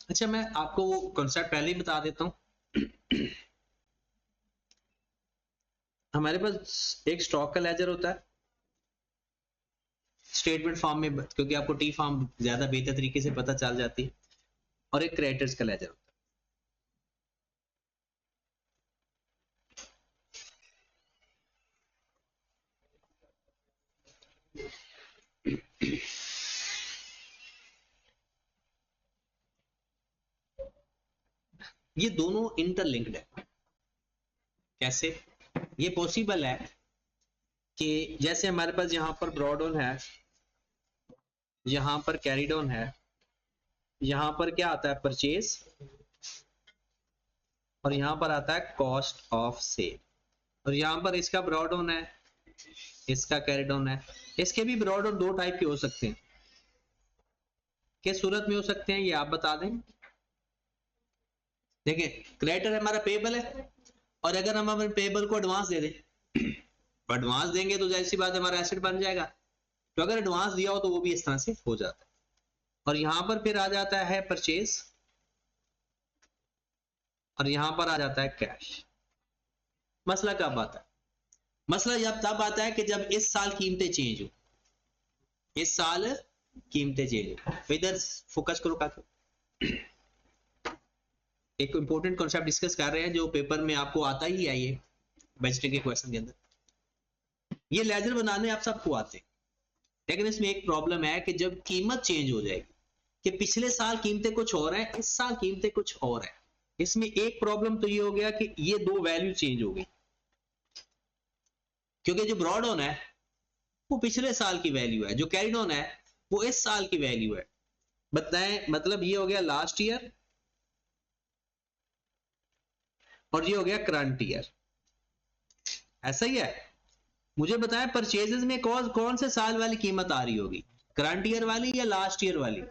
अच्छा, मैं आपको वो कॉन्सेप्ट पहले ही बता देता हूँ। हमारे पास एक स्टॉक का लेजर होता है स्टेटमेंट फॉर्म में, क्योंकि आपको टी फॉर्म ज्यादा बेहतर तरीके से पता चल जाती है, और एक क्रेडिटर्स का लेजर होता है। ये दोनों इंटरलिंक्ड है। कैसे? ये पॉसिबल है कि जैसे हमारे पास यहाँ पर ब्रॉड ऑन है, यहाँ पर कैरिड ऑन है, यहाँ पर क्या आता है परचेज, और यहाँ पर आता है कॉस्ट ऑफ सेल, और यहाँ पर इसका ब्रॉड ऑन है, इसका कैरिड ऑन है। इसके भी ब्रॉड ऑन दो टाइप के हो सकते हैं। किस सूरत में हो सकते हैं ये आप बता दें। देखिए, क्रेडिटर हमारा पेबल है, और अगर हम अपने पेबल को एडवांस दे दें, एडवांस देंगे तो जाहिर सी बात हमारा एसेट बन जाएगा। तो अगर एडवांस दिया हो तो वो भी इस तरह से हो जाता है। और यहां पर फिर आ जाता है परचेज, और यहां पर आ जाता है कैश। मसला कब आता है? मसला जब तब आता है कि जब इस साल कीमतें चेंज हो, इस साल कीमतें चेंज हो। इधर फोकस करो काफी। एक इंपॉर्टेंट कॉन्सेप्ट डिस्कस कर रहे हैं जो पेपर में आपको आता ही है, ये बजटिंग के क्वेश्चन के अंदर। ये लेजर बनाने आप सबको आते हैं, लेकिन इसमें एक प्रॉब्लम है कि जब कीमत चेंज हो जाएगी, कि पिछले साल कीमतें कुछ और हैं, इस साल कीमतें कुछ और हैं, इसमें एक प्रॉब्लम तो ये हो गया कि ये दो वैल्यू चेंज हो गई, क्योंकि जो ब्रॉड ऑन है वो पिछले साल की वैल्यू है, जो कैरिड ऑन है वो इस साल की वैल्यू है। बताएं, मतलब ये हो गया लास्ट ईयर, और ये हो गया करंट ईयर। ऐसा ही है। मुझे बताएं परचेजेस में कौन से साल वाली कीमत आ रही होगी, करंट ईयर वाली या लास्ट ईयर वाली?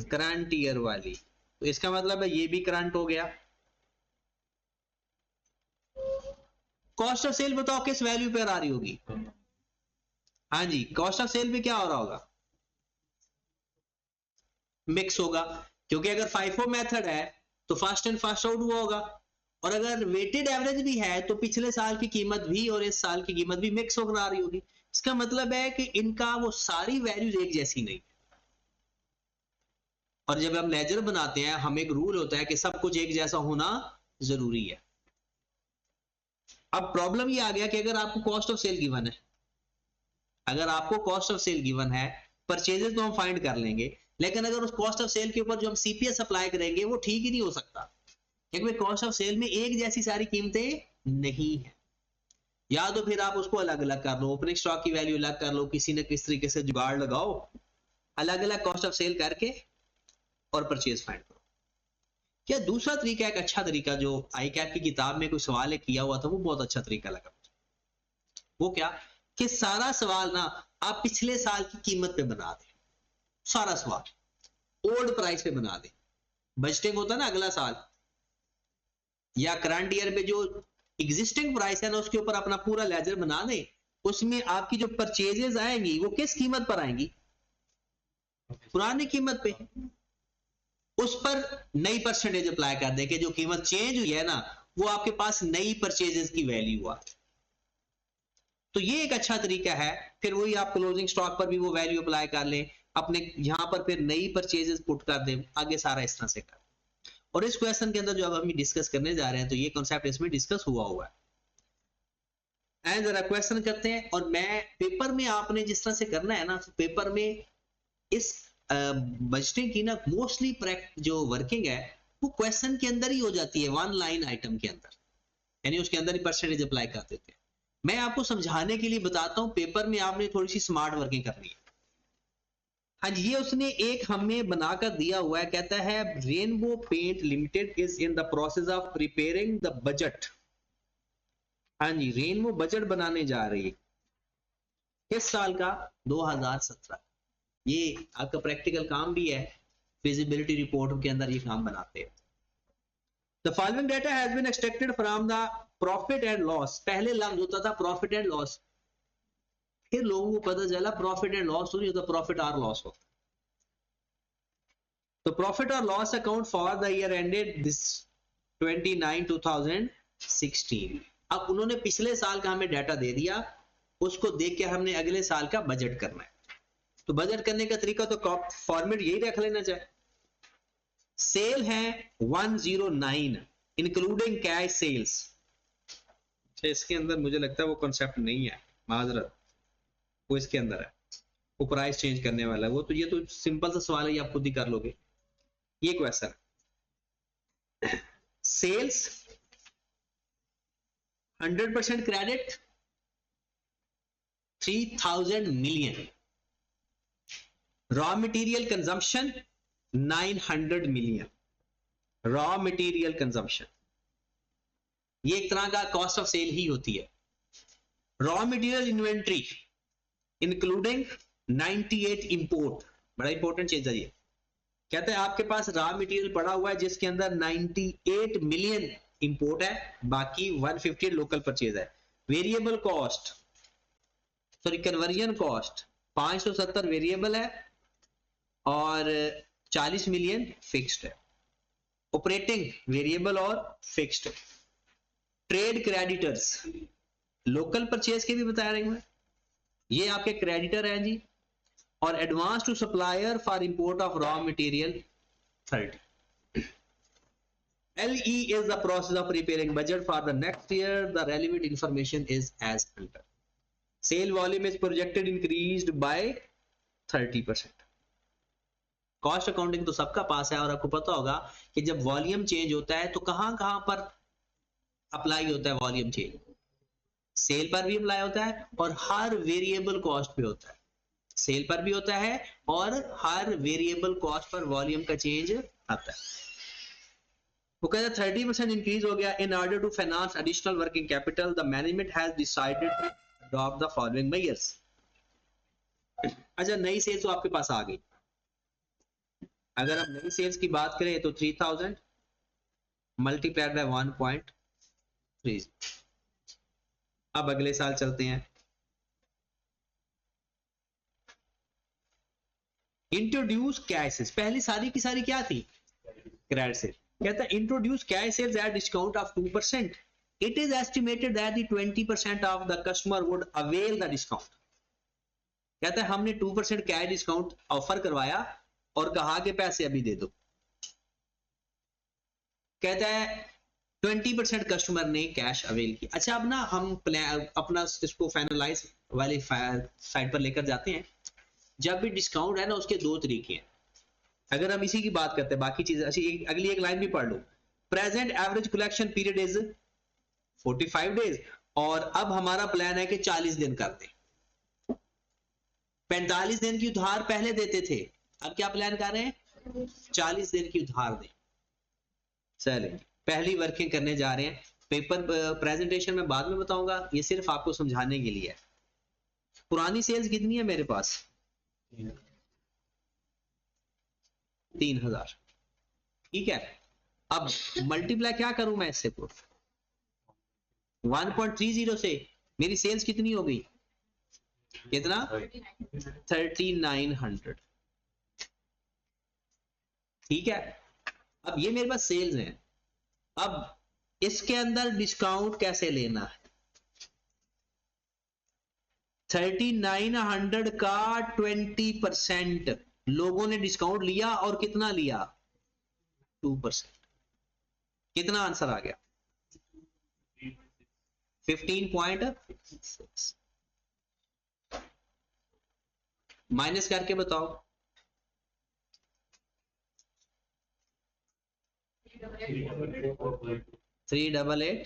करंट ईयर वाली। तो इसका मतलब है ये भी करंट हो गया। कॉस्ट ऑफ सेल बताओ किस वैल्यू पर आ रही होगी? हाँ जी, कॉस्ट ऑफ सेल पे क्या हो रहा होगा? मिक्स होगा, क्योंकि अगर फाइफो मेथड है तो फर्स्ट इन फर्स्ट आउट हुआ होगा, और अगर वेटेड एवरेज भी है तो पिछले साल की कीमत भी और इस साल की कीमत भी मिक्स होकर आ रही होगी। इसका मतलब है कि इनका वो सारी वैल्यूज एक जैसी नहीं। और जब हम लेजर बनाते हैं, हम एक रूल होता है कि सब कुछ एक जैसा होना जरूरी है। अब प्रॉब्लम ये आ गया कि अगर आपको कॉस्ट ऑफ सेल गिवन है, अगर आपको कॉस्ट ऑफ सेल गिवन है, परचेजेस तो हम फाइंड कर लेंगे, लेकिन अगर उस कॉस्ट ऑफ सेल के ऊपर जो हम सीपीएस अप्लाई करेंगे वो ठीक ही नहीं हो सकता, क्योंकि कॉस्ट ऑफ सेल में एक जैसी सारी कीमतें नहीं है। या तो फिर आप उसको अलग अलग कर लो, ओपनिंग स्टॉक की वैल्यू अलग कर लो, किसी न किस तरीके से जुगाड़ लगाओ, अलग अलग कॉस्ट ऑफ सेल करके और परचेज फाइंड करो। क्या दूसरा तरीका, एक अच्छा तरीका जो आई कैप की किताब में कोई सवाल किया हुआ था, वो बहुत अच्छा तरीका लगा। वो क्या कि सारा सवाल ना आप पिछले साल की कीमत पे बना दें, सारा सवाल ओल्ड प्राइस पे बना दें। बजटिंग होता है ना अगला साल, या करंट ईयर पे जो एग्जिस्टिंग प्राइस है ना उसके ऊपर अपना पूरा लेजर बना दें। उसमें आपकी जो परचेजेस आएंगी वो किस कीमत पर आएंगी? पुरानी कीमत पे। उस पर नई परसेंटेज अप्लाई कर दें कि जो कीमत चेंज हुई है ना वो आपके पास नई परचेजेस की वैल्यू आ। तो ये एक अच्छा तरीका है। फिर वही आप क्लोजिंग स्टॉक पर भी वो वैल्यू अप्लाई कर लें, अपने यहां पर फिर नई परचेजेस पुट कर दें, आगे सारा इस तरह से कर। और इस क्वेश्चन के अंदर जो अब हम डिस्कस करने जा रहे हैं तो ये कॉन्सेप्ट इसमें डिस्कस हुआ है। जरा क्वेश्चन करते हैं, और मैं पेपर में आपने जिस तरह से करना है ना, तो पेपर में इस बजटिंग की ना मोस्टली जो वर्किंग है वो क्वेश्चन के अंदर ही हो जाती है, वन लाइन आइटम के अंदर, यानी उसके अंदर ही परसेंटेज अप्लाई कर देते हैं। मैं आपको समझाने के लिए बताता हूं, पेपर में आपने थोड़ी सी स्मार्ट वर्किंग करनी है। हाँ जी, ये उसने एक हमें बनाकर दिया हुआ है, कहता है Rainbow Paint Limited is in the process of preparing the budget. हाँ जी, रेनबो बजट बनाने जा रही है किस साल का? 2017। ये आपका प्रैक्टिकल काम भी है, फिजिबिलिटी रिपोर्ट के अंदर ये काम बनाते हैं। The following data has been extracted from the profit and loss. पहले लफ्ज होता था प्रॉफिट एंड लॉस, फिर लोगों को पता चला प्रॉफिट एंड लॉस नहीं होता, प्रॉफिट और लॉस होता। तो प्रॉफिट और loss account for the year ended this 29/2016। अब उन्होंने पिछले साल का हमें डाटा दे दिया, उसको देख के हमने अगले साल का बजट करना है। तो बजट करने का तरीका तो फॉर्मेट यही रख लेना चाहिए। सेल है 109 इंक्लूडिंग कैश सेल्स। इसके अंदर मुझे लगता है वो कॉन्सेप्ट नहीं है, माजरत, वो इसके अंदर है, वो प्राइस चेंज करने वाला है वो। तो ये तो सिंपल सा सवाल है, ये आप खुद ही कर लोगे। ये question sales 100% credit 3000 million, raw material consumption 900 million, raw material consumption. ये एक तरह का कॉस्ट ऑफ सेल ही होती है। Raw material inventory including 98 import, बड़ा इंपॉर्टेंट चीज है ये। कहते हैं आपके पास रॉ मटेरियल पड़ा हुआ है जिसके अंदर 98 मिलियन इंपोर्ट है, बाकी 150 लोकल परचेज है। Variable cost sorry conversion cost 570 variable है और 40 मिलियन फिक्स्ड है। ऑपरेटिंग वेरिएबल और fixed. Trade creditors local purchase के भी बता रहे हैं, ये आपके क्रेडिटर हैं जी। और advance to supplier for import of raw material 30। LE is the process of preparing budget for the next year. The relevant information is as under. Sale volume is projected increased by 30%. Cost accounting तो सबका पास है और आपको पता होगा कि जब volume change होता है तो कहां कहां पर अप्लाई होता है वॉल्यूम चेंज। सेल पर भी अप्लाई होता है और हर वेरिएबल कॉस्ट पे होता है। सेल पर भी होता है और हर वेरिएबल कॉस्ट पर वॉल्यूम का चेंज आता है। वो कहता है 30% इंक्रीज हो गया। In order to finance additional working capital the management has decided to adopt the following measures. अच्छा, नई सेल्स तो आपके पास आ गई। अगर आप नई सेल्स की बात करें तो 3000 मल्टीप्लाइड बाय 1.3। अब अगले साल चलते हैं। इंट्रोड्यूस कैश सेल्स, पहली सारी की सारी क्या थी? Credit sale. कहता है introduce cash sales at discount of 2%। It is estimated that the 20% of the customer would avail the discount. कहता है हमने 2% कैश डिस्काउंट ऑफर करवाया और कहा कि पैसे अभी दे दो। कहता है 20% कस्टमर ने कैश अवेल किया। अच्छा, अब ना हम अपना इसको फाइनलाइज वाली साइड पर लेकर जाते हैं। जब भी डिस्काउंट है ना, उसके दो तरीके हैं। अगर हम इसी की बात करते हैं, बाकी चीजें अच्छी, अगली एक लाइन भी पढ़ लो। Present average collection period is 45 days और अब हमारा प्लान है कि 40 दिन कर दें। 45 दिन की उधार पहले देते थे, अब क्या प्लान कर रहे हैं? 40 दिन की उधार दें। चले, पहली वर्किंग करने जा रहे हैं। पेपर प्रेजेंटेशन में बाद में बताऊंगा, ये सिर्फ आपको समझाने के लिए है। पुरानी सेल्स कितनी है मेरे पास? 3000। ठीक है, अब मल्टीप्लाई क्या करूं मैं इससे? 1.30 से मेरी सेल्स कितनी हो गई? कितना? 3900। ठीक है, अब ये मेरे पास सेल्स हैं। अब इसके अंदर डिस्काउंट कैसे लेना है? 3900 का 20% लोगों ने डिस्काउंट लिया और कितना लिया? 2%। कितना आंसर आ गया? 15.6। माइनस करके बताओ। 388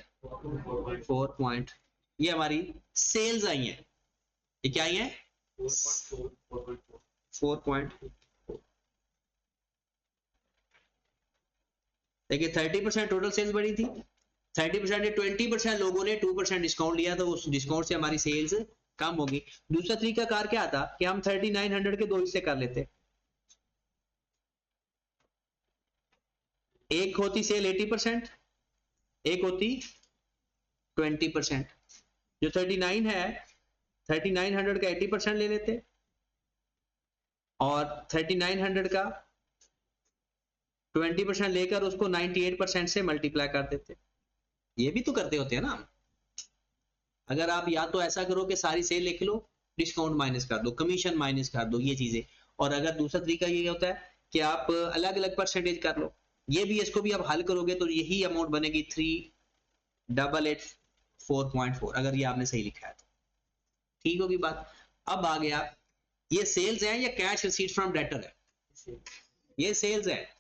4. ये हमारी सेल्स आई हैं। ये क्या आई है? 4. देखिए 30% टोटल सेल्स बढ़ी थी। 30% या 20% लोगों ने 2% डिस्काउंट लिया, तो उस डिस्काउंट से हमारी सेल्स कम होगी। दूसरा तरीका कार क्या था कि हम 3900 के दो हिस्से कर लेते। एक होती सेल 80%, एक होती 20%। जो 39 है, 3900 का 80% ले लेते और 3900 का 20% लेकर उसको 98% से मल्टीप्लाई कर देते। ये भी तो करते होते हैं ना। अगर आप या तो ऐसा करो कि सारी सेल लिख लो, डिस्काउंट माइनस कर दो, कमीशन माइनस कर दो, ये चीजें। और अगर दूसरा तरीका ये होता है कि आप अलग अलग परसेंटेज कर लो, ये भी, इसको भी आप हल करोगे तो यही अमाउंट बनेगी 3884.4, अगर ये आपने सही लिखा है तो ठीक होगी बात। अब आ गया, ये सेल्स है या कैश रिसीट फ्रॉम डेटर है? ये सेल्स है।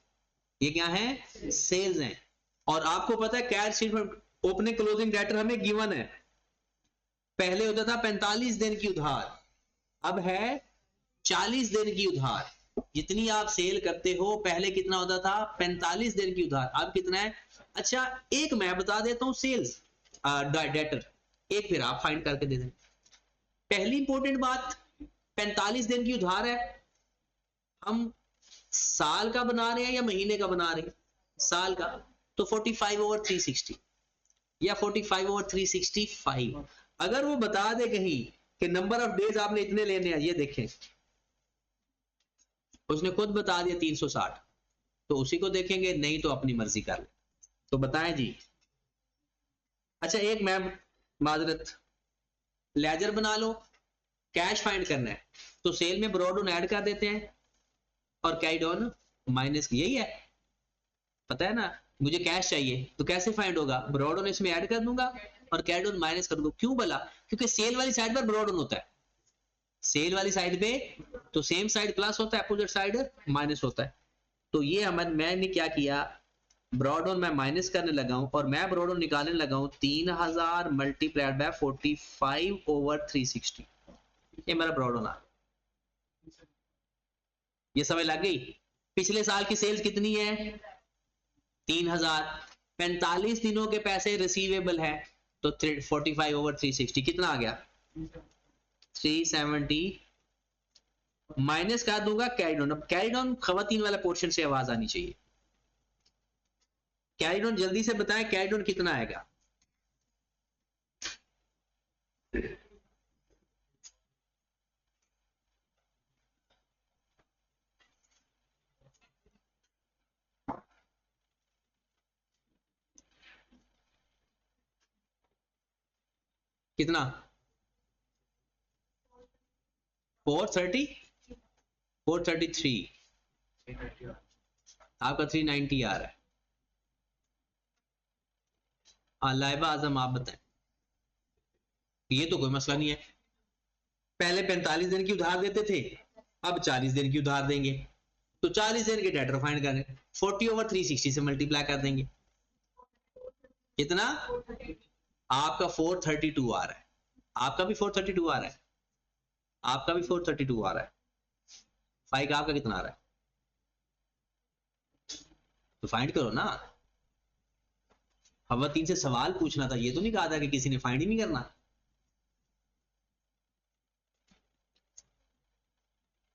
ये क्या है? सेल्स है। और आपको पता है cash receipt from opening closing debtor हमें गिवन है। पहले होता था 45 दिन की उधार, अब है 40 दिन की उधार। जितनी आप सेल करते हो, पहले कितना होता था? 45 दिन की उधार, अब कितना है? अच्छा, एक मैं बता देता हूं सेल्स डेटर, एक फिर आप फाइंड करके दे दें। पहली इंपॉर्टेंट बात, 45 दिन की उधार है, हम साल का बना रहे हैं या महीने का बना रहे हैं? साल का। तो 45/360 या 45/365। अगर वो बता दे कहीं कि नंबर ऑफ डेज आपने इतने लेने हैं, ये देखें उसने खुद बता दिया 360, तो उसी को देखेंगे, नहीं तो अपनी मर्जी कर ले। तो बताएं जी। अच्छा, एक मैम माजरत, लेजर बना लो, कैश फाइंड करना है तो सेल में ब्रॉड ऑन ऐड कर देते हैं और कैरिड ऑन माइनस, यही है, पता है ना। मुझे कैश चाहिए तो कैसे फाइंड होगा? ब्रॉड ऑन इसमें ऐड कर दूंगा और कैरिड ऑन माइनस कर दूंगा। क्यों भला? क्योंकि सेल वाली साइड पर ब्रॉड ऑन होता है, सेल वाली साइड पे तो सेम साइड प्लस होता है, अपोजिट साइड माइनस होता है। तो ये मैंने क्या किया, ब्रॉड ऑन मैं माइनस करने लगा हूं और मैं ब्रॉड ऑन निकालने लगा हूं 3000 मल्टीप्लाइड बाय 45/360। ये मेरा ब्रॉड ऑन आ, ये समझ लग गई? पिछले साल की सेल्स कितनी है? 3000। 45 दिनों के पैसे रिसीवेबल है, तो 45/360 कितना आ गया? 370 माइनस कर दूंगा कैरिड ऑन। अब कैरिड ऑन खवातीन वाला पोर्शन से आवाज आनी चाहिए। कैरिड ऑन जल्दी से बताएं, कैरिड ऑन कितना आएगा? कितना? 430 433, आपका 390 आ रहा है। लाइबा आजम आप बताएं। ये तो कोई मसला नहीं है, पहले 45 दिन की उधार देते थे, अब 40 दिन की उधार देंगे, तो 40 दिन के डेटर फाइंड करें, 40/360 से मल्टीप्लाई कर देंगे। कितना? आपका 432 आ रहा है, आपका भी 432 आ रहा है, आपका भी 432 आ रहा है। फाइक आपका कितना आ रहा है? तो फाइंड करो ना। खवातीन से सवाल पूछना था, ये तो नहीं कहा था कि किसी ने फाइंड ही नहीं करना।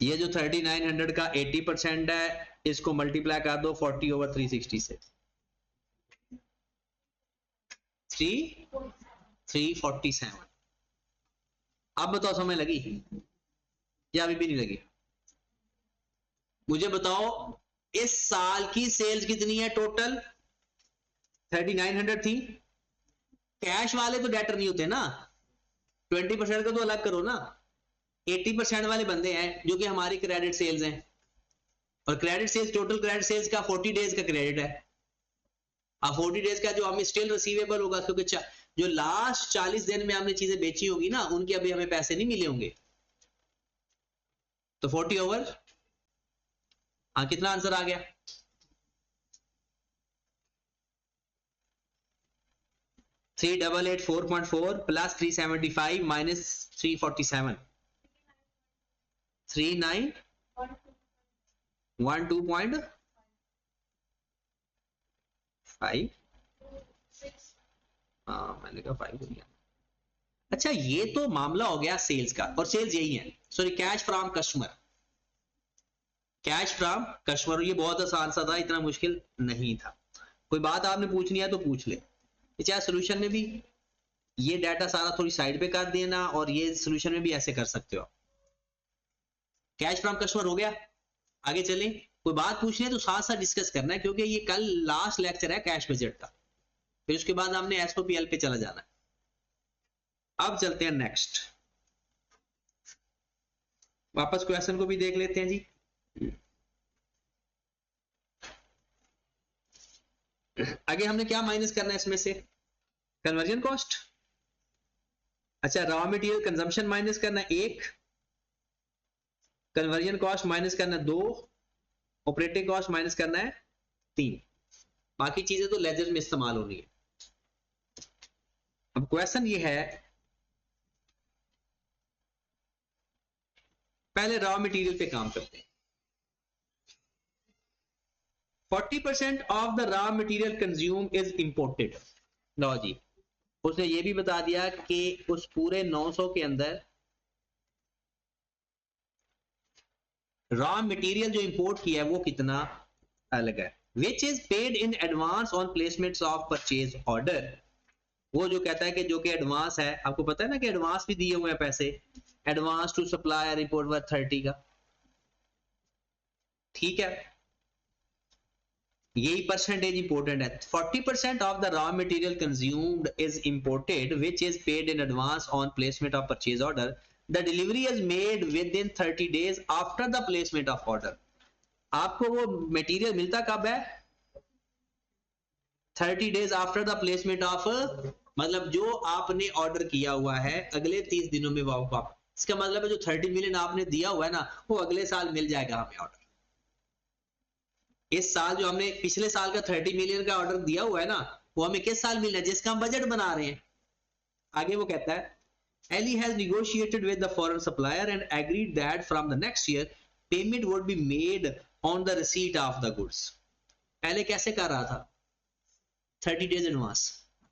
ये जो 3900 का 80% है, इसको मल्टीप्लाई कर दो 40/360 से, 347। अब बताओ समझ लगी या अभी भी नहीं लगी? मुझे बताओ इस साल की सेल्स कितनी है टोटल? 3900 थी। कैश वाले तो डेटर नहीं होते ना, 20% का तो अलग करो ना। 80% वाले बंदे हैं जो कि हमारी क्रेडिट सेल्स हैं, और credit sales, total credit sales का 40 डेज का क्रेडिट है। अब 40 डेज का जो हमें स्टिल रिसीवेबल होगा, क्योंकि जो लास्ट 40 दिन में हमने चीजें बेची होगी ना, उनके अभी हमें पैसे नहीं मिले होंगे। तो 40 ओवर, हाँ कितना आंसर आ गया? 3884.4 प्लस 375 माइनस 347, 3912.5। हाँ मैंने कहा 5 हो गया। अच्छा, ये तो मामला हो गया सेल्स का, और सेल्स यही है, sorry cash from customer, cash from customer. ये बहुत आसान सा था, इतना मुश्किल नहीं था। कोई बात आपने पूछनी है तो पूछ ले। चाहे सोल्यूशन में भी ये डाटा सारा थोड़ी साइड पे कर देना, और ये सोल्यूशन में भी ऐसे कर सकते हो। कैश फ्रॉम कस्टमर हो गया, आगे चलें। कोई बात पूछनी है तो साथ साथ डिस्कस करना है, क्योंकि ये कल लास्ट लेक्चर है कैश बजट का, फिर उसके बाद हमने एसओपीएल पे चला जाना है। अब चलते हैं नेक्स्ट, वापस क्वेश्चन को भी देख लेते हैं जी। आगे हमने क्या माइनस करना है इसमें से, कन्वर्जन कॉस्ट। अच्छा, रॉ मटेरियल कंजम्पशन माइनस करना है 1, कन्वर्जन कॉस्ट माइनस करना है 2, ऑपरेटिंग कॉस्ट माइनस करना है 3, बाकी चीजें तो लेजर में इस्तेमाल हो रही है। अब क्वेश्चन ये है, पहले रॉ मटेरियल पे काम करते हैं। 40% of the raw material consume is imported. लो जी, उसने ये भी बता दिया कि उस पूरे 900 के अंदर रॉ मटेरियल जो इंपोर्ट किया है वो कितना अलग है। विच is paid in advance on placements of purchase order. वो जो कहता है कि जो कि एडवांस है, आपको पता है ना कि एडवांस भी दिए हुए हैं पैसे, advance to supplier report worth 30 का, ठीक है, यही परसेंटेज इंपोर्टेंट है। 40% of the raw material consumed is imported which is paid in advance on placement of purchase order. The delivery is made within 30 days after the placement of order. आपको वो material मिलता कब है, 30 days after the placement of, मतलब जो आपने order किया हुआ है अगले 30 दिनों में वापस। इसका मतलब है जो 30 मिलियन आपने दिया हुआ है ना, वो अगले साल मिल जाएगा हमें ऑर्डर। इस साल जो हमने पिछले साल का 30 मिलियन का ऑर्डर दिया हुआ है ना, वो हमें किस साल मिलना है, जिसका हम बजट बना रहे हैं। आगे वो कहता है, Ellie has negotiated with the foreign supplier and agreed that from the next year payment would be made on the receipt of the goods. पहले कैसे कर रहा था, 30 डेज एडवांस,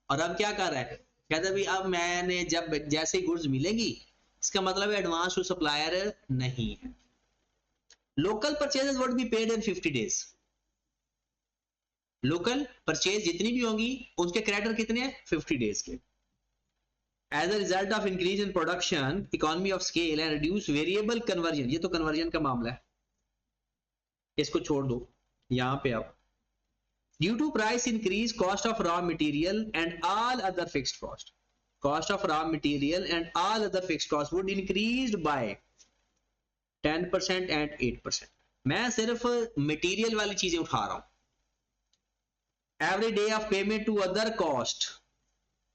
और अब क्या कर रहा है, कहता भी अब मैंने जब जैसे ही गुड्स मिलेंगी, इसका मतलब एडवांस टू सप्लायर नहीं है। Local purchases would be paid in 50 days. Local purchase जितनी भी होंगी उसके क्रेडिटर कितने हैं, 50 डेज के। As a result of increase in production, economy of scale and reduce variable conversion, ये तो कन्वर्जन का मामला है, इसको छोड़ दो यहां पे। अब due to price increase, cost of raw material and all other fixed cost, cost of raw material and all other fixed cost would increased by 10% and 8%। मैं सिर्फ मटेरियल वाली चीजें उठा रहा हूं। Every day of payment to other cost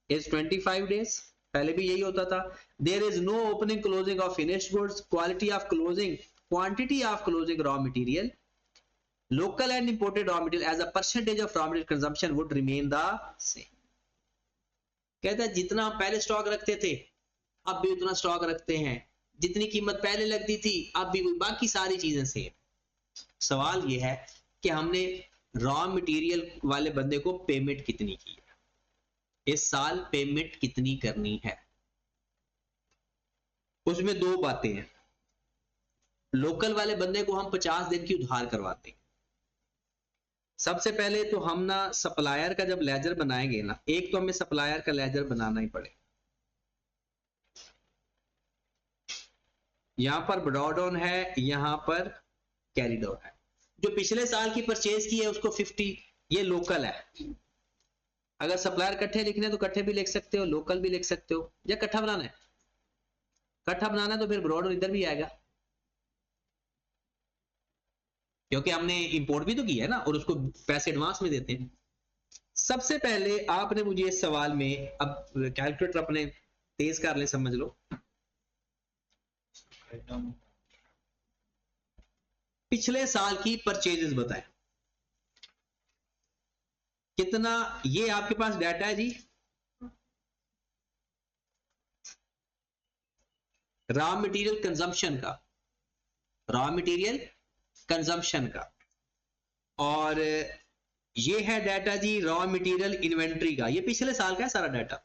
is 25 days, पहले भी यही होता था। There is no opening closing of finished goods, quantity of closing raw material, local and imported raw material as a percentage of raw material consumption would remain the same। कहता है जितना पहले stock रखते थे अब भी उतना स्टॉक रखते हैं, जितनी कीमत पहले लगती थी अब भी, बाकी सारी चीजें सेम। सवाल यह है कि हमने रॉ मटेरियल वाले बंदे को पेमेंट कितनी की है, इस साल पेमेंट कितनी करनी है। उसमें दो बातें हैं, लोकल वाले बंदे को हम 50 दिन की उधार करवाते हैं। सबसे पहले तो हम ना सप्लायर का जब लेजर बनाएंगे ना, एक तो हमें सप्लायर का लेजर बनाना ही पड़े। यहां पर ब्रॉडाउन है, यहां पर कैरी डाउन है। जो पिछले साल की परचेज की है उसको 50, ये लोकल है। अगर सप्लायर इकट्ठे लिखने तो इकट्ठे भी लिख सकते हो, लोकल भी लिख सकते हो, या इकट्ठा बनाना है, इकट्ठा बनाना है तो फिर ब्रॉडाउन इधर भी आएगा, क्योंकि हमने इंपोर्ट भी तो किया है ना और उसको पैसे एडवांस में देते हैं। सबसे पहले आपने मुझे इस सवाल में, अब कैलकुलेटर अपने तेज कर ले, समझ लो, पिछले साल की परचेजेस बताएं कितना। ये आपके पास डाटा है जी, रॉ मटेरियल कंजम्पशन का, रॉ मटेरियल कंजम्पशन का, और ये है डाटा जी रॉ मटेरियल इन्वेंट्री का। ये पिछले साल का है सारा डाटा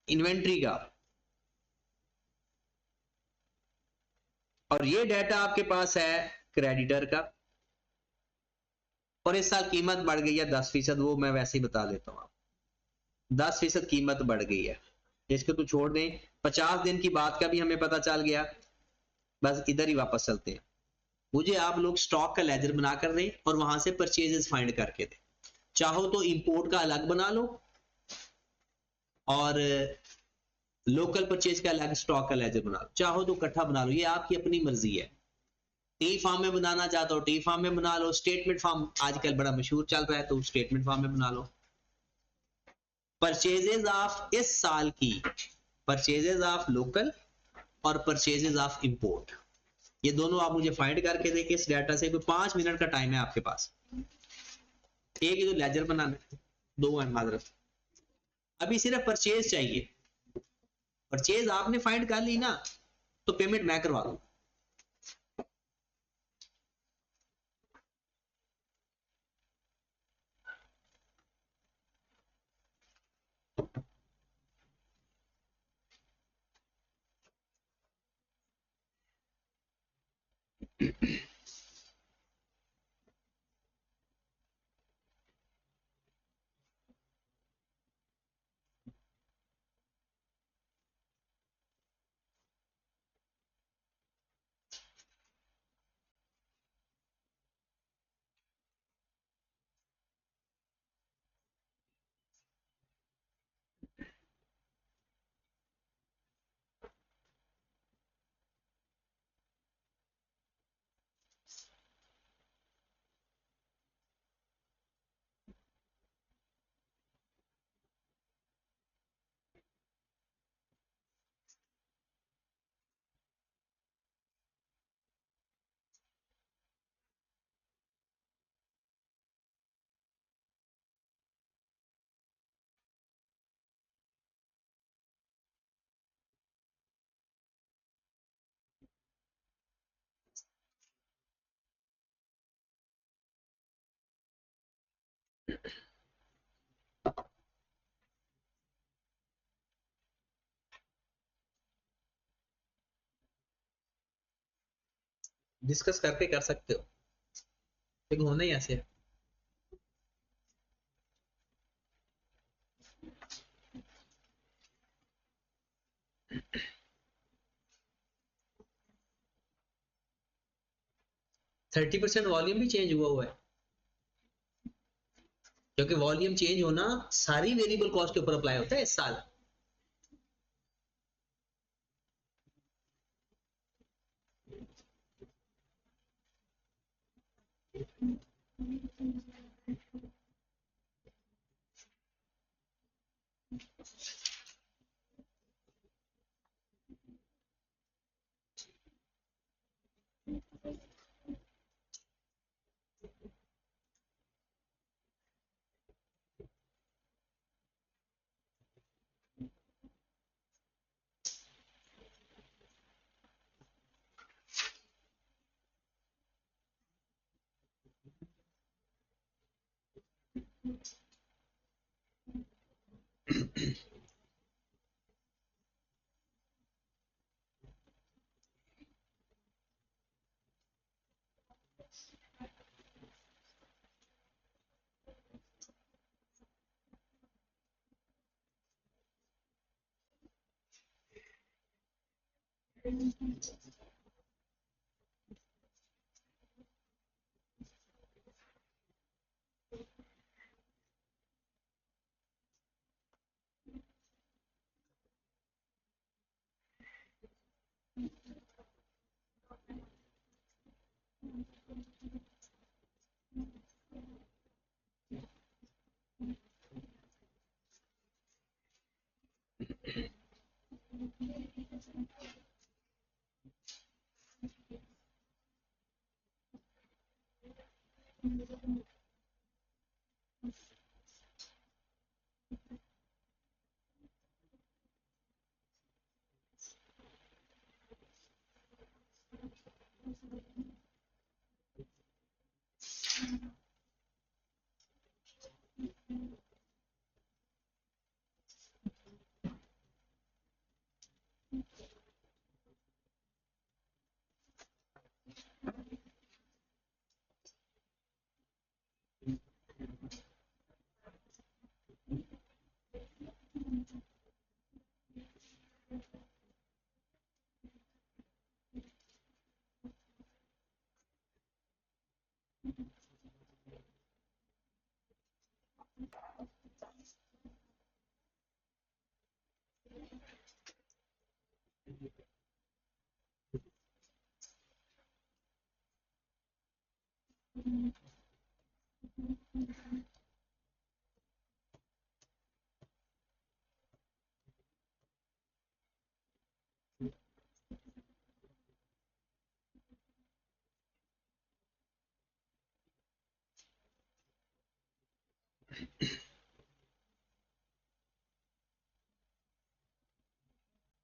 इन्वेंट्री का, और ये डाटा आपके पास है क्रेडिटर का। और इस साल कीमत बढ़ गई है 10%, वो मैं वैसे ही बता देता हूं, 10% कीमत बढ़ गई है। इसको तो छोड़ दें, 50 दिन की बात का भी हमें पता चल गया। बस इधर ही वापस चलते हैं। मुझे आप लोग स्टॉक का लेजर बना कर दें और वहां से परचेजेस फाइंड करके दें। चाहो तो इंपोर्ट का अलग बना लो और लोकल परचेज का अलग स्टॉक का लेजर बना लो, चाहो तो इकट्ठा बना लो, ये आपकी अपनी मर्जी है। टी फॉर्म में बनाना चाहते हो टी फॉर्म में बना लो, स्टेटमेंट फॉर्म आजकल बड़ा मशहूर चल रहा है तो स्टेटमेंट फॉर्म में बना लो। परचेजेज ऑफ इस साल की, परचेजेज ऑफ लोकल और परचेजेज ऑफ इंपोर्ट, ये दोनों आप मुझे फाइंड करके दें इस डाटा से। कोई 5 मिनट का टाइम है आपके पास। एक ही तो लेजर बनाना है, दो है माजरत। अभी सिर्फ परचेज चाहिए, परचेज आपने फाइंड कर ली ना तो पेमेंट मैं करवा दूं। डिस्कस करके कर सकते हो, लेकिन होना ही ऐसे है। थर्टी परसेंट वॉल्यूम भी चेंज हुआ है, क्योंकि वॉल्यूम चेंज होना सारी वेरिएबल कॉस्ट के ऊपर अप्लाई होता है इस साल।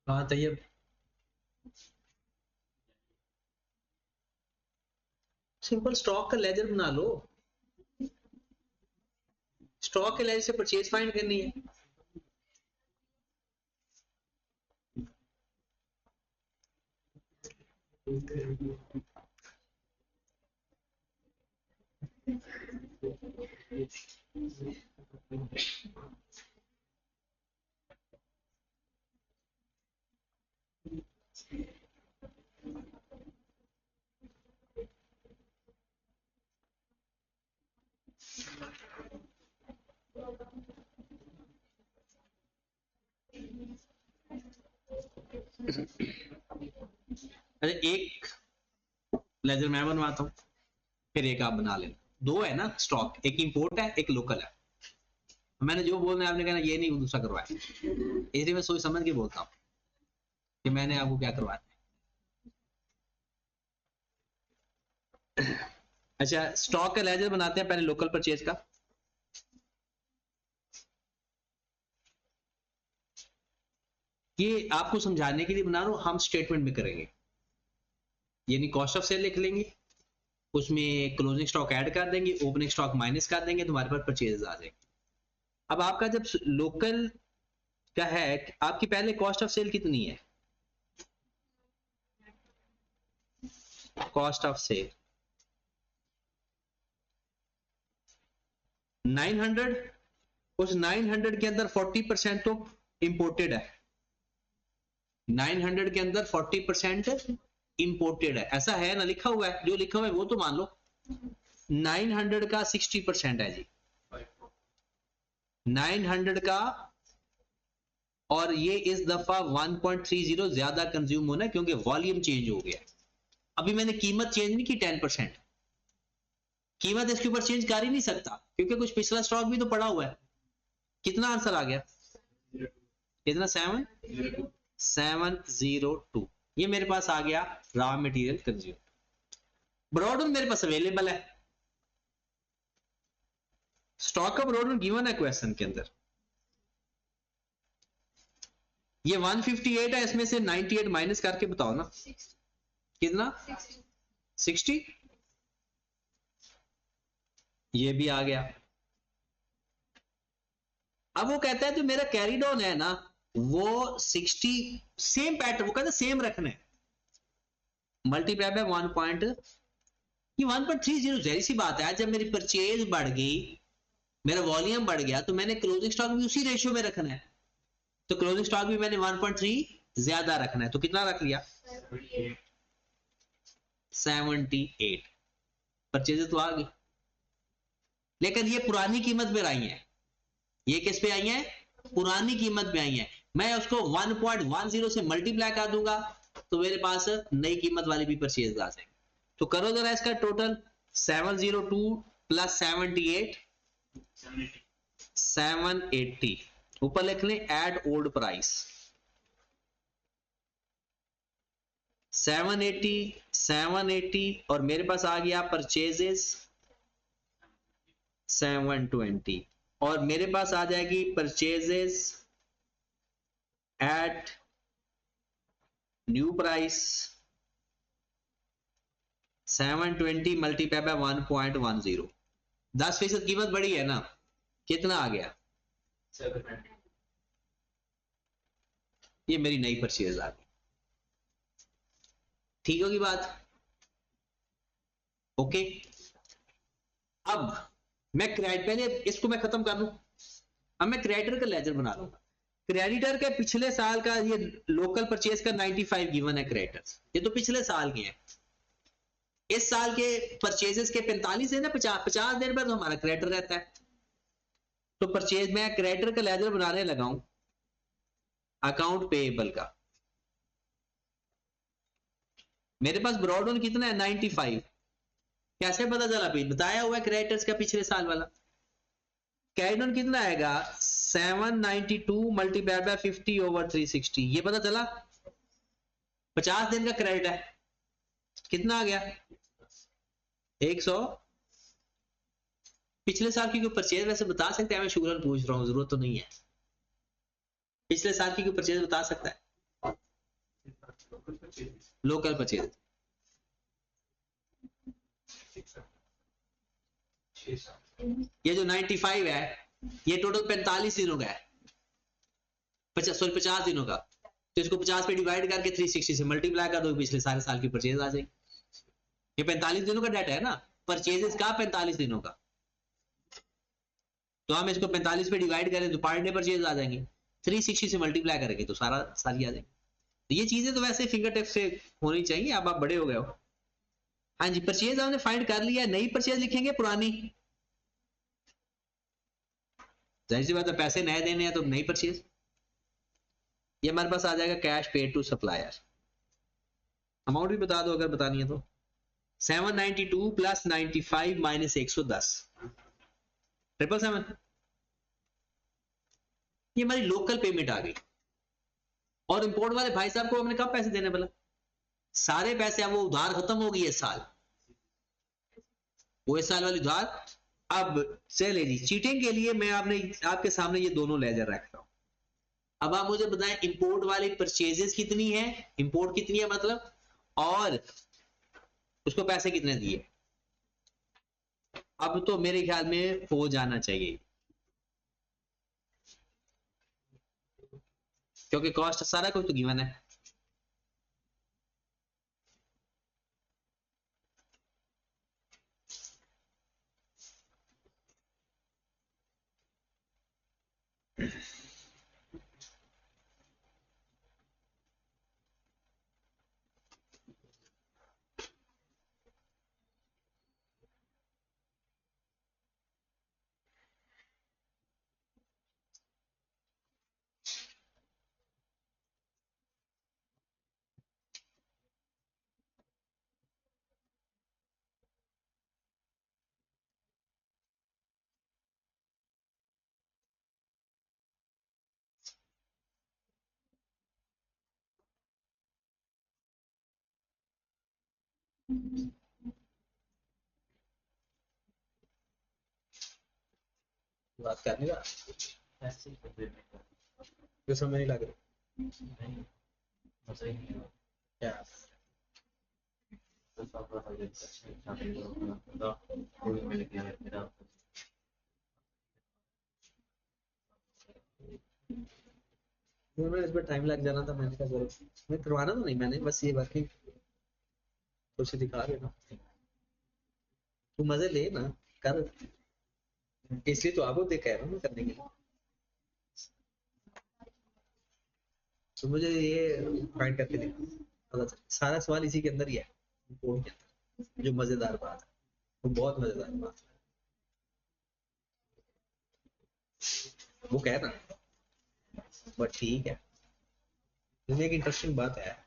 हाँ तैयब, सिंपल स्टॉक का लेजर बना लो। स्टॉक के लेजर से परचेज फाइंड करनी है। अरे एक लेजर मैं बनवाता हूँ, फिर एक आप बना लेना। दो है ना स्टॉक, एक इंपोर्ट है एक लोकल है। मैंने जो बोलना है आपने कहना ये नहीं दूसरा करवाया, इसलिए मैं सोच समझ के बोलता हूँ कि मैंने आपको क्या करवाया। अच्छा, स्टॉक का लेजर बनाते हैं पहले लोकल परचेज का। ये आपको समझाने के लिए बना रहा हूं, हम स्टेटमेंट में करेंगे, यानी कॉस्ट ऑफ सेल लिख लेंगे, उसमें क्लोजिंग स्टॉक ऐड कर देंगे, ओपनिंग स्टॉक माइनस कर देंगे, तुम्हारे पास परचेज आ जाएंगे। अब आपका जब लोकल का है, आपकी पहले कॉस्ट ऑफ सेल कितनी है? कॉस्ट ऑफ सेल 900, उस 900 के अंदर 40% तो इंपोर्टेड है, 900 के अंदर 40% इंपोर्टेड है, ऐसा है ना, लिखा हुआ है, जो लिखा हुआ है वो तो मान लो। 900 का 60% है जी, 900 का, और ये इस दफा 1.30 ज्यादा कंज्यूम होना है क्योंकि वॉल्यूम चेंज हो गया। अभी मैंने कीमत चेंज नहीं की 10%, कीमत इसके ऊपर चेंज कर ही नहीं सकता क्योंकि कुछ पिछला स्टॉक भी तो पड़ा हुआ है। कितना आंसर आ गया? कितना? 702। ये मेरे पास आ गया रॉ मटेरियल कंज्यूम। ब्रॉडन मेरे पास अवेलेबल है, स्टॉक का ब्रॉडन गिवन है क्वेश्चन के अंदर। ये 158 है, इसमें से 98 माइनस करके बताओ ना कितना? 60। ये भी आ गया। अब वो कहता है जो मेरा कैरी डाउन है ना वो 60, सेम पैटर्न, वो कहता है सेम रखना है, मल्टीप्लाई बाय 1. ये 1.30 जहरी सी बात है, जब मेरी परचेज बढ़ गई, मेरा वॉल्यूम बढ़ गया, तो मैंने क्लोजिंग स्टॉक भी उसी रेशियो में रखना है, तो क्लोजिंग स्टॉक भी मैंने 1.3 ज्यादा रखना है, तो कितना रख लिया? 78। परचेज तो आ गई, लेकिन ये पुरानी कीमत पे आई है, ये किस पे आई है? पुरानी कीमत पे आई है। मैं उसको 1.10 से मल्टीप्लाई कर दूंगा तो मेरे पास नई कीमत वाली भी परचेज आ जाएगी। तो करो जरा इसका टोटल, 702 प्लस 78 780, ऊपर लिख लें एड ओल्ड प्राइस 780 और मेरे पास आ गया परचेजेस 720 और मेरे पास आ जाएगी purchases at new price 720 multiply by 1.10। 10% कीमत बढ़ी है ना, कितना आ गया? 790। ये मेरी नई परचेज आ गई, ठीक होगी बात? ओके। अब मैं पहले इसको मैं खत्म कर लूं, अब मैं क्रेडिटर का लेजर बना लूंगा। क्रेडिटर के पिछले साल का ये लोकल परचेज का 95 गिवन है क्रेडिटर्स, ये तो पिछले साल की है। इस साल के परचेजेस के 45 दिन है, 50 दिन पर तो हमारा क्रेडिटर रहता है। तो परचेज मैं क्रेडिटर का लेजर बनाने लगा हूं अकाउंट पेएबल का। मेरे पास ब्रॉड ऑन कितना है 95। कैसे पता चला? भाई बताया हुआ है क्रेडिटर्स का पिछले साल वाला। कैरिड ऑन कितना आएगा 792 मल्टीप्लाई बाय 50 ओवर 360, ये पता चला। 50 दिन का क्रेडिट है, कितना आ गया 100। पिछले साल की कोई परचेज वैसे बता सकते हैं? मैं शुक्रन पूछ रहा हूं, जरूरत तो नहीं है। पिछले साल की कोई परचेज बता सकता है? लोकल परचेज ये जो 95 है ये टोटल 45 दिनों का है, 50 दिनों का। तो इसको 50 पे डिवाइड करके 360 से मल्टीप्लाई कर दो, पिछले सारे साल की परचेज आ जाएगी। ये 45 दिनों का डाटा है ना, परचेजेस का 45 दिनों का। तो हम इसको 45 पे डिवाइड करें तो पर डे परचेज आ जाएंगे, 360 से मल्टीप्लाई करेंगे तो सारी आ जाएंगे। तो ये चीजें तो वैसे फिंगर टिप से होनी चाहिए, अब आप बड़े हो गए हो। हाँ जी, परचेज आपने फाइंड कर लिया, नई परचेज लिखेंगे पुरानी? जाहिर सी बात है, पैसे नए देने हैं तो नई परचेज। ये हमारे पास आ जाएगा cash paid to supplier. Amount भी बता दो अगर बतानी है तो। 792 प्लस 95 माइनस 110 777। ये हमारी लोकल पेमेंट आ गई। और इंपोर्ट वाले भाई साहब को हमने कब पैसे देने बोला? सारे पैसे, अब वो उधार खत्म हो गई है इस साल, वो इस साल वाली उधार। अब चले जी, चीटिंग के लिए मैं आपके सामने ये दोनों लेजर रख रहा हूं। अब आप मुझे बताएं इंपोर्ट वाली परचेजेस कितनी है, इंपोर्ट कितनी है मतलब, और उसको पैसे कितने दिए। अब तो मेरे ख्याल में हो जाना चाहिए, क्योंकि कॉस्ट सारा कुछ तो गिवन है। बात करने का जो समझ नहीं लग रहा क्या। मैं इस पर टाइम लग जाना था, मैंने कहा जरूर मैं करवाना तो नहीं, मैंने बस ये वर्किंग कुछ दिखा देना, तू मजे ले ना कर, इसलिए तो आपको देखा है ना करने के लिए। तो मुझे ये फाइंड करके देखो, पता चला सारा सवाल इसी के अंदर ही है, कोड के अंदर। जो मजेदार बात है, वो बहुत मजेदार बात है, वो कह ना, बट ठीक है, इसमें एक इंटरेस्टिंग बात है।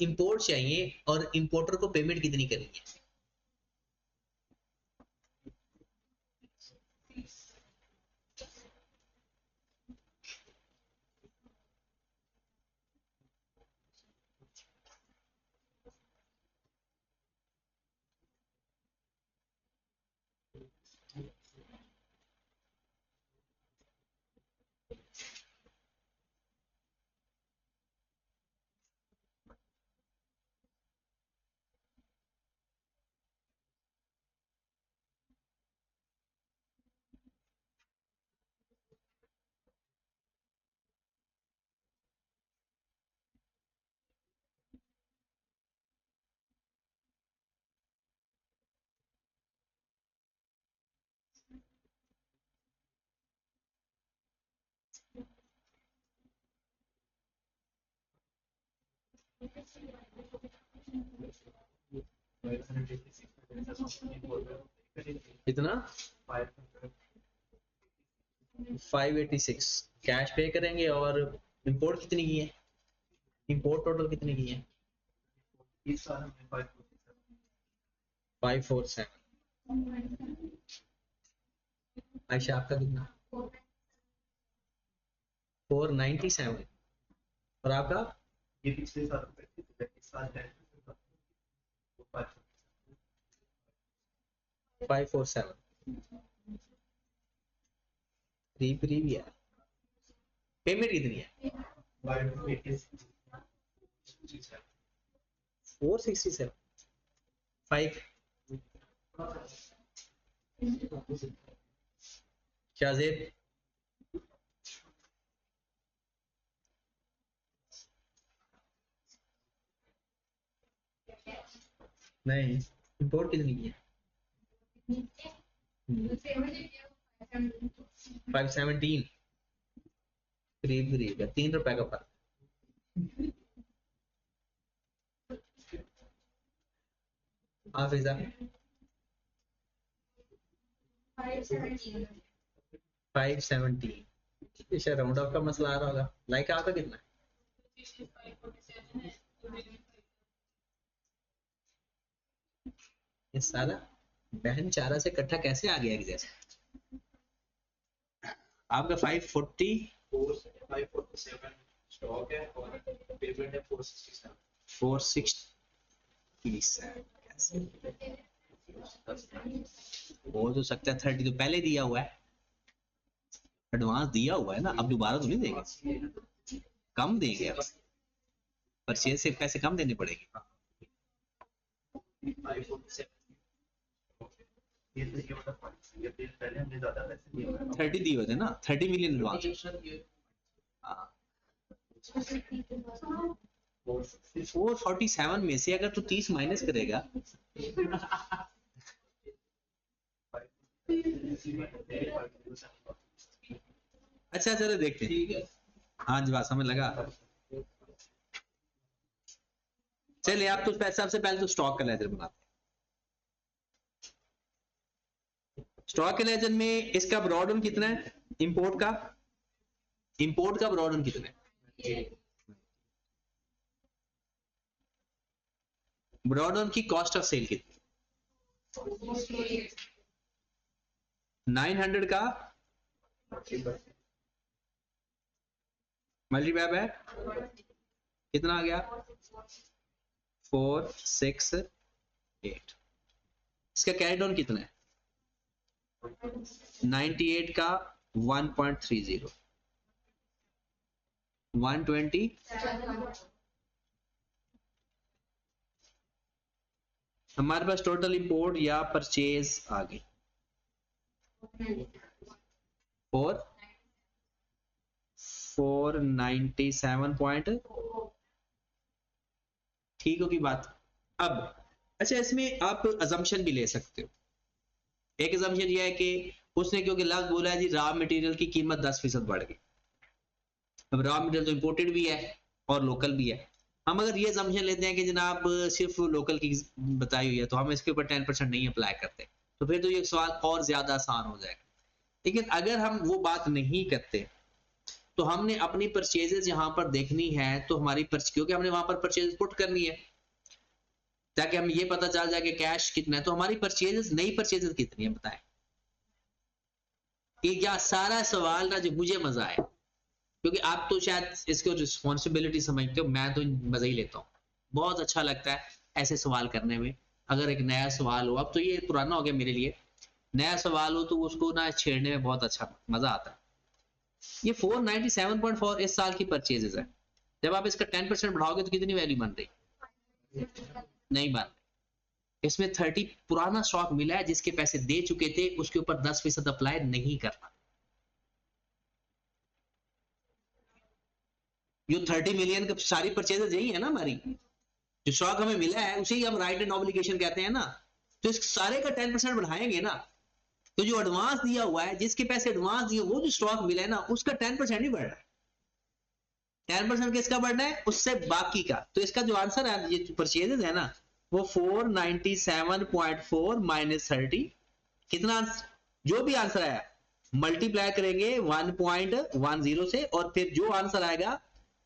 इंपोर्ट चाहिए और इंपोर्टर को पेमेंट कितनी करनी है। कितना? 586 कैश पे करेंगे। और इंपोर्ट कितनी की है? इंपोर्ट टोटल कितनी की है? 547। आयशा आपका कितना? 497। और आपका? ये पिछले साल इस साल है 547। करीब करीब ही है। पेमेंट कितनी है? 467। 5 शाहजेब नहीं, इंपोर्ट कितनी की है? 517। करीब करीब है, 3 रुपए का फर्क। हाफिजा 517। राउंड ऑफ का मसला आ रहा होगा। लाइक आपका कितना है? ये सारा बहन चारा से इकट्ठा कैसे आ गया एक जैसे? आपका 547 स्टॉक है और पेमेंट है 467। 467 हो तो सकता है 30 तो पहले दिया हुआ है, एडवांस दिया हुआ है ना, अब दोबारा तो नहीं देंगे, कम देंगे। अब परचेज से पैसे कम देने पड़ेंगे। 30 दिए होते ना, 30 मिलियन एडवांस। 447 में से अगर तू 30 माइनस करेगा अच्छा चलो देखते हैं। हाँ जी बात समझ लगा। चलिए आप तो सबसे पहले तो स्टॉक का लेजर बनाते हैं। स्टॉक के लेजर में इसका ब्रॉडन कितना है? इंपोर्ट का ब्रॉडन कितना है? ब्रॉडन की कॉस्ट ऑफ सेल कितनी? 900 का मल्टीप्लाई बाय कितना आ गया? 468। इसका कैरी डाउन कितना है? 98 का 1.30 120। हमारे पास टोटल इंपोर्ट या परचेज आ गई 497 ठीक होगी बात। अब अच्छा इसमें आप अजम्पशन भी ले सकते हो। एक अजम्पशन यह है कि उसने क्योंकि लफ्ज बोला है जी रॉ मटेरियल की कीमत 10% बढ़ गई। अब रॉ मटेरियल तो इंपोर्टेड भी है और लोकल भी है। हम अगर ये अजम्पशन लेते हैं कि जनाब सिर्फ लोकल की बताई हुई है तो हम इसके ऊपर 10% नहीं अप्लाई करते, तो फिर तो ये सवाल और ज्यादा आसान हो जाएगा। लेकिन अगर हम वो बात नहीं करते तो हमने अपनी परचेजेस यहाँ पर देखनी है, तो हमारी क्योंकि हमने वहां पर परचेज पुट करनी है ताकि हमें ये पता चल जाए कि कैश कितना है। तो हमारी परचेजेस नई परचेजेस कितनी है बताएं। कि क्या सारा सवाल ना जो मुझे मजा आया, क्योंकि आप तो शायद इसको रिस्पॉन्सिबिलिटी समझते हो, मैं तो मजा ही लेता हूँ। बहुत अच्छा लगता है ऐसे सवाल करने में। अगर एक नया सवाल हो, अब तो ये पुराना हो गया मेरे लिए, नया सवाल हो तो उसको ना छेड़ने में बहुत अच्छा मजा आता है। ये 497.4 इस साल की परचेजेस है। जब आप इसका 10% बढ़ाओगे तो कितनी वैल्यू बन रही? नहीं बन रही। इसमें 30 पुराना स्टॉक मिला है जिसके पैसे दे चुके थे, उसके ऊपर 10% अप्लाई नहीं करना। जो 30 मिलियन का सारी परचेजेस यही है ना हमारी, जो स्टॉक हमें मिला है उसे ही हम राइट एंड ऑब्लिगेशन कहते हैं ना। तो इस सारे का 10% बढ़ाएंगे ना, तो जो एडवांस दिया हुआ है, जिसके पैसे एडवांस दिए, वो जो स्टॉक मिला है ना, उसका 10% ही बढ़ रहा है। 10% किसका बढ़ना है, उससे बाकी का। तो इसका जो आंसर है, ये परचेजेस है ना, वो 497.4 माइनस 30, कितना जो भी आंसर आया मल्टीप्लाई करेंगे 1.10 से, और फिर जो आंसर आएगा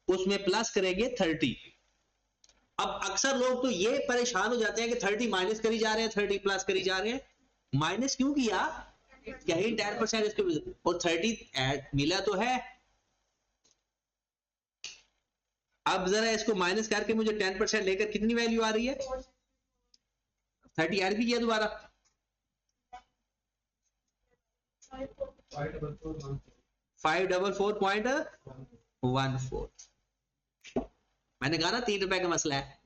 उसमें प्लस करेंगे 30। अब अक्सर लोग तो ये परेशान हो जाते हैं कि 30 माइनस करी जा रहे हैं, 30 प्लस करी जा रहे हैं। माइनस क्यों किया, यही 10% इसके, और 30 मिला तो है। अब जरा इसको माइनस करके मुझे 10% लेकर कितनी वैल्यू आ रही है, 30 ऐड भी किया दोबारा, 544.14। मैंने कहा ना 3 रुपए का मसला है।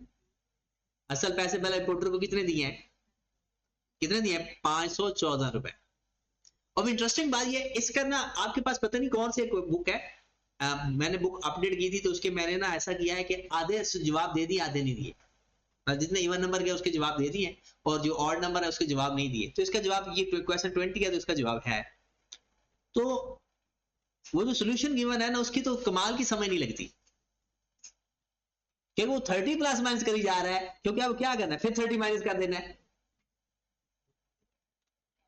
असल पैसे पहले इंपोर्टर को कितने दिए हैं, कितने दिए हैं, 514 रुपए। अब इंटरेस्टिंग बात ये, इसका ना आपके पास पता नहीं कौन सी बुक है, मैंने बुक अपडेट की थी तो उसके मैंने ना ऐसा किया है कि आधे जवाब दे दिए, आधे नहीं दिए। जितने इवन नंबर के उसके जवाब दे दिए, और जो ऑड नंबर है उसके जवाब नहीं दिए। तो इसका जवाब, ये क्वेश्चन 20 है तो इसका जवाब है। तो वो जो सोल्यूशन गिवन है ना, उसकी तो कमाल की समझ नहीं लगती कि वो 30 प्लस माइनस करी जा रहा है, क्योंकि अब क्या करना है, फिर 30 माइनस कर देना है।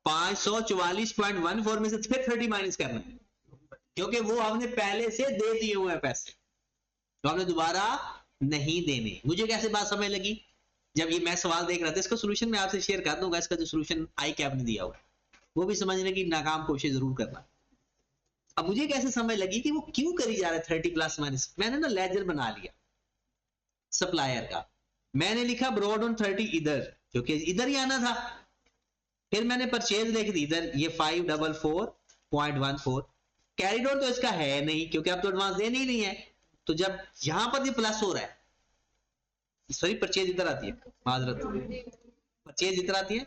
544.14 में से फिर 30 माइनस करना है, क्योंकि वो हमने पहले से दे दिए हुए हैं पैसे, तो हमने दोबारा नहीं देने। मुझे कैसे बात समझ लगी, जब ये मैं सवाल देख रहा था, इसका सोल्यूशन मैं आपसे शेयर कर दूंगा। इसका जो सोल्यूशन आई कैप ने दिया हुआ वो भी समझने की नाकाम कोशिश जरूर करना। अब मुझे कैसे समझ लगी कि वो क्यों करी जा रहा है 30 प्लस माइनस। मैंने ना लेजर बना लिया सप्लायर का, मैंने लिखा ब्रॉड ऑन 30 इधर, क्योंकि इधर ही आना था। फिर मैंने परचेज लिख दी इधर, ये 544.14। कैरिड ऑन तो इसका है नहीं, क्योंकि अब तो एडवांस देने ही नहीं है। तो जब यहां पर भी प्लस हो रहा है, सॉरी परचेज इधर आती है, माजरत, परचेज इधर आती है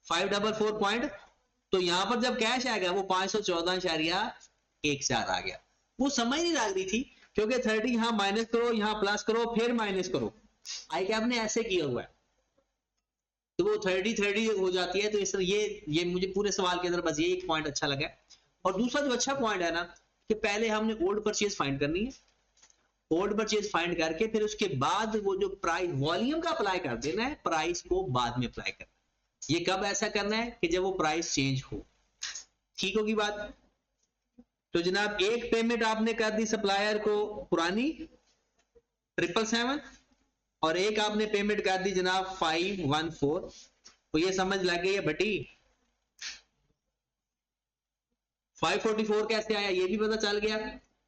544 पॉइंट, तो यहां पर जब कैश आएगा वो 514.14 आ गया। वो समझ नहीं लग रही थी, क्योंकि 30 यहां माइनस करो, यहां प्लस करो, फिर माइनस करो, आई कैप ने ऐसे किया हुआ है, तो वो 30 हो जाती है। तो इस ये मुझे पूरे सवाल के अंदर बस ये एक पॉइंट अच्छा लगा। और दूसरा जो अच्छा पॉइंट है ना, कि पहले हमने ओल्ड परचेज फाइंड करनी है, ओल्ड परचेज फाइंड करके फिर उसके बाद वो जो प्राइस वॉल्यूम का अप्लाई कर देना है, प्राइस को बाद में अप्लाई करना है। ये कब ऐसा करना है, कि जब वो प्राइस चेंज हो। ठीक होगी बात। तो जनाब एक पेमेंट आपने कर दी सप्लायर को पुरानी 777, और एक आपने पेमेंट कर दी जनाब 514। तो ये समझ लग गई है बटी। 544 कैसे आया ये भी पता चल गया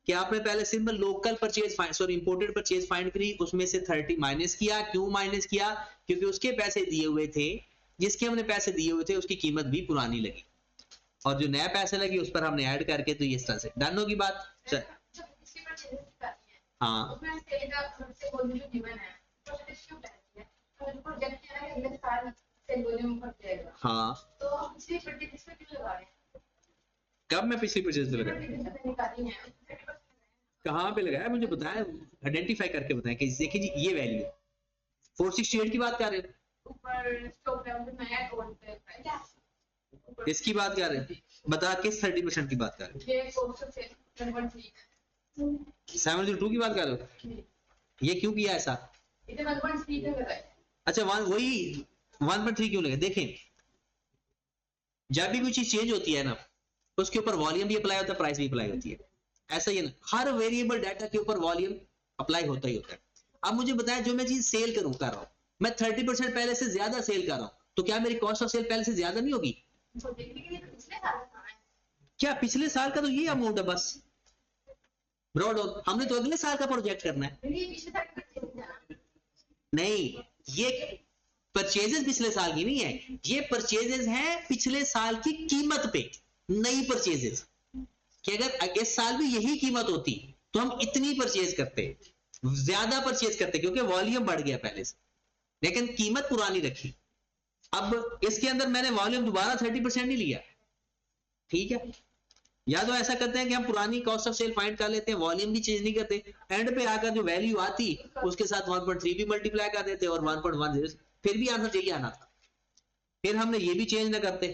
कि आपने पहले simple local purchase sorry imported purchase find करी, उसमें से 30 माइनस किया। क्यों माइनस किया, क्योंकि उसके पैसे दिए हुए थे, जिसके हमने पैसे दिए हुए थे उसकी कीमत भी पुरानी लगी, और जो नया पैसे लगी उस पर हमने ऐड करके, तो इस तरह से डन होगी बात। चल हाँ हाँ, कब मैं पिछली परचेज पे लगाया, कहाँ पे लगाया मुझे बताया, आइडेंटिफाई करके बताएं कि देखिए जी ये वैल्यू 468 की बात कर रहे हो, इसकी बात कर रहे हैं, बता किस 30% की बात कर रहे हो, 702 की बात कर रहे हो। ये क्यों किया ऐसा, अच्छा वही 1.3 क्यों लगे। देखें जब भी कोई चीज चेंज होती है ना, उसके ऊपर वॉल्यूम भी अप्लाई होता है, प्राइस भी अप्लाई होती है। ऐसा ही है ना, हर वेरिएबल डाटा के ऊपर वॉल्यूम अप्लाई होता ही होता है। अब मुझे बताया जो मैं चीज सेल कर रहा हूं, मैं 30% पहले से ज्यादा सेल कर रहा हूं, तो क्या मेरी कॉस्ट ऑफ सेल पहले से ज्यादा नहीं होगी। क्या पिछले साल का तो ये अमाउंट है बस, ब्रॉड हमने तो अगले साल का प्रोजेक्ट करना है। नहीं, ये परचेजेस पिछले साल की नहीं है, ये परचेजेस हैं पिछले साल की कीमत पे, नई परचेजेस। कि अगर इस साल भी यही कीमत होती तो हम इतनी परचेज करते, ज्यादा परचेज करते, क्योंकि वॉल्यूम बढ़ गया पहले से, लेकिन कीमत पुरानी रखी। अब इसके अंदर मैंने वॉल्यूम दोबारा 30% नहीं लिया, ठीक है। या तो ऐसा करते हैं कि हम पुरानी कॉस्ट ऑफ सेल फाइंड कर लेते हैं, वॉल्यूम भी चेंज नहीं करते, एंड पे आकर जो वैल्यू आती उसके साथ 1.3 भी मल्टीप्लाई कर देते और 1.10, फिर भी आंसर चाहिए आना था, फिर हमने ये भी चेंज ना करते,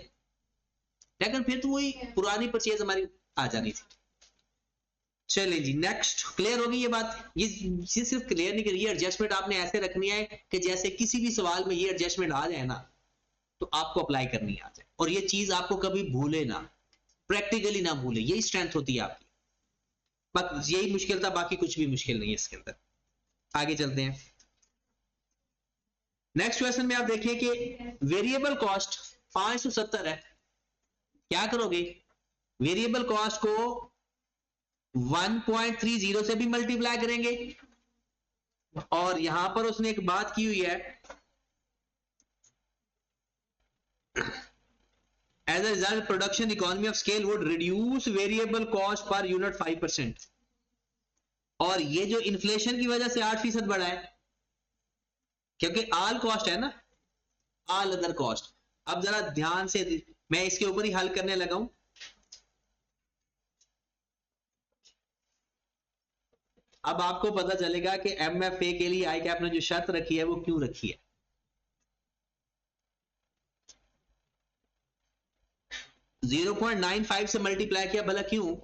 लेकिन फिर तो वही पुरानी परचेज हमारी आ जानी थी। चलिए जी, नेक्स्ट। क्लियर होगी ये बात? ये सिर्फ क्लियर नहीं करी, ये एडजस्टमेंट आपने ऐसे रखनी है कि जैसे किसी भी सवाल में ये एडजस्टमेंट आ जाए ना तो आपको अप्लाई करनी आ जाए, और ये चीज आपको कभी भूले ना, प्रैक्टिकली ना भूले, यही स्ट्रेंथ होती है आपकी। बस यही मुश्किल था, बाकी कुछ भी मुश्किल नहीं है इसके अंदर। आगे चलते हैं। नेक्स्ट क्वेश्चन में आप देखिए कि वेरिएबल कॉस्ट 570 है। क्या करोगे? वेरिएबल कॉस्ट को 1.30 से भी मल्टीप्लाई करेंगे, और यहां पर उसने एक बात की हुई है, as a result production economy of scale would reduce variable cost per unit 5%। और ये जो इन्फ्लेशन की वजह से 8% बढ़ा है, क्योंकि आल कॉस्ट है ना, आल अदर कॉस्ट। अब जरा ध्यान से, मैं इसके ऊपर ही हल करने लगा हूं। अब आपको पता चलेगा कि एमएफए के लिए आई कैप ने जो शर्त रखी है वो क्यों रखी है। .95 से मल्टीप्लाई किया, भला क्यों?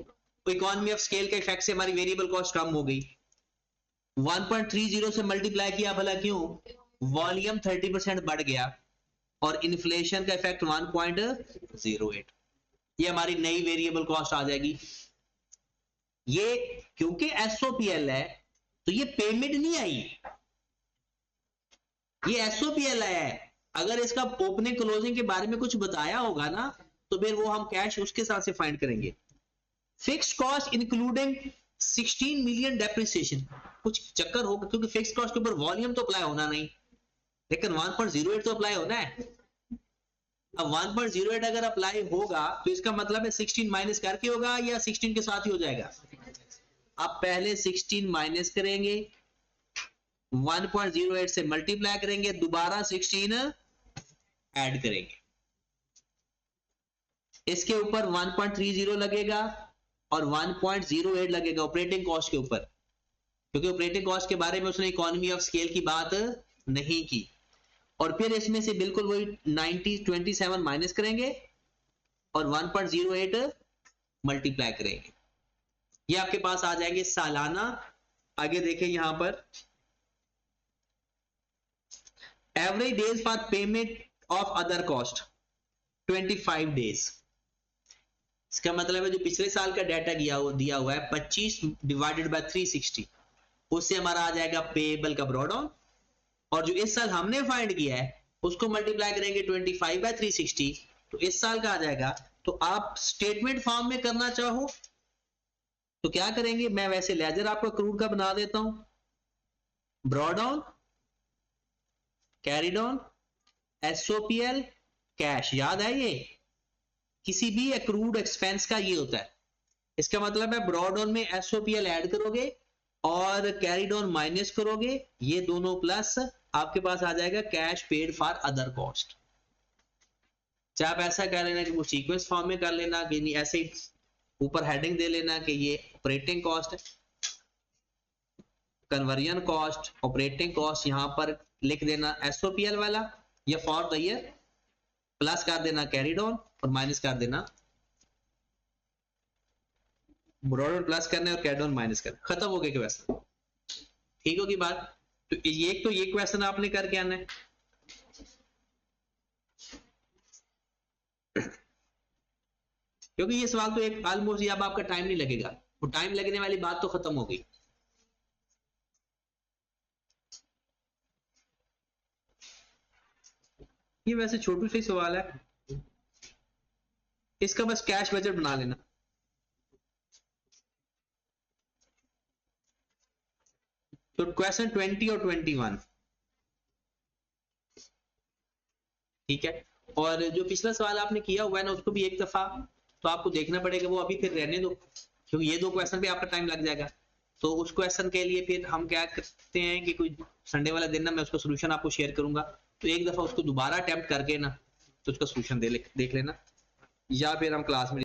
इकोनॉमी ऑफ स्केल के इफेक्ट से हमारी वेरिएबल कॉस्ट कम हो गई। 1.30 से मल्टीप्लाई किया, भला क्यों? वॉल्यूम 30% बढ़ गया, और इन्फ्लेशन का इफेक्ट 1.08। ये हमारी नई वेरिएबल कॉस्ट आ जाएगी। ये क्योंकि एसओपीएल है तो ये पेमेंट नहीं आई, ये एसओपीएल है। अगर इसका ओपनिंग क्लोजिंग के बारे में कुछ बताया होगा ना तो फिर वो हम कैश उसके साथ से फाइंड करेंगे। Fixed cost including 16 million depreciation, कुछ चक्कर होगा, क्योंकि फिक्स्ड कॉस्ट के ऊपर वॉल्यूम तो अप्लाई होना नहीं, लेकिन 1.08 तो अप्लाई होना है। अब 1.08 अगर अप्लाई होगा तो इसका मतलब है 16 माइनस करके होगा या 16 के साथ ही हो जाएगा? आप पहले 16 माइनस करेंगे, 1.08 से मल्टीप्लाई करेंगे, दोबारा 16 ऐड करेंगे, इसके ऊपर 1.30 लगेगा और 1.08 लगेगा ऑपरेटिंग कॉस्ट के ऊपर, क्योंकि ऑपरेटिंग कॉस्ट के बारे में उसने इकोनॉमी ऑफ स्केल की बात नहीं की। और फिर इसमें से बिल्कुल वही 27 माइनस करेंगे और 1.08 मल्टीप्लाई करेंगे, ये आपके पास आ जाएंगे सालाना। आगे देखें यहां पर, average days for payment of other cost 25 days. इसका मतलब है जो पिछले साल का डाटा दिया हुआ है 25 डिवाइडेड बाय 360, उससे हमारा आ जाएगा पेएबल का ब्रॉडाउन, और जो इस साल हमने फाइंड किया है उसको मल्टीप्लाई करेंगे 25 बाय 360, तो इस साल का आ जाएगा। तो आप स्टेटमेंट फॉर्म में करना चाहो तो क्या करेंगे, मैं वैसे लेजर आपको क्रूड का बना देता हूं, ब्रॉडाउन, कैरी डाउन, एसओपीएल, कैश। याद है ये किसी भी एक्रूड एक्सपेंस का ये होता है। इसका मतलब है ब्रॉडाउन में एसओपीएल ऐड करोगे और कैरी डाउन माइनस करोगे, ये दोनों प्लस आपके पास आ जाएगा cash paid for other cost. चाहे आप ऐसा कर लेना कि वो सीक्वेंस फॉर्म में कर लेना, कि नहीं ऐसे ऊपर हेडिंग दे लेना कि ये ऑपरेटिंग कॉस्ट है, कन्वर्जन कॉस्ट, ऑपरेटिंग कॉस्ट, यहां पर लिख देना एसओपीएल वाला, या फॉर द ईयर, प्लस कर देना कैरी डाउन और माइनस कर देना ब्रॉडाउन, प्लस करना और कैरी डाउन माइनस करना, खत्म हो गया क्वेश्चन। ठीक होगी बात? तो ये क्वेश्चन आपने करके आना है। क्योंकि ये सवाल तो एक ऑलमोस्ट, अब आपका टाइम नहीं लगेगा, वो टाइम लगने वाली बात तो खत्म हो गई। ये वैसे छोटू सी सवाल है, इसका बस कैश बजट बना लेना। तो क्वेश्चन 20 और 21, ठीक है। और जो पिछला सवाल आपने किया हुआ है ना उसको भी एक दफा तो आपको देखना पड़ेगा, वो अभी फिर रहने दो, क्योंकि ये 2 क्वेश्चन पे आपका टाइम लग जाएगा। तो उस क्वेश्चन के लिए फिर हम क्या करते हैं कि कोई संडे वाला दिन ना मैं उसका सोल्यूशन आपको शेयर करूंगा, तो एक दफा उसको दोबारा अटेम्प्ट करके ना तो उसका सोल्यूशन देख लेना, या फिर हम क्लास में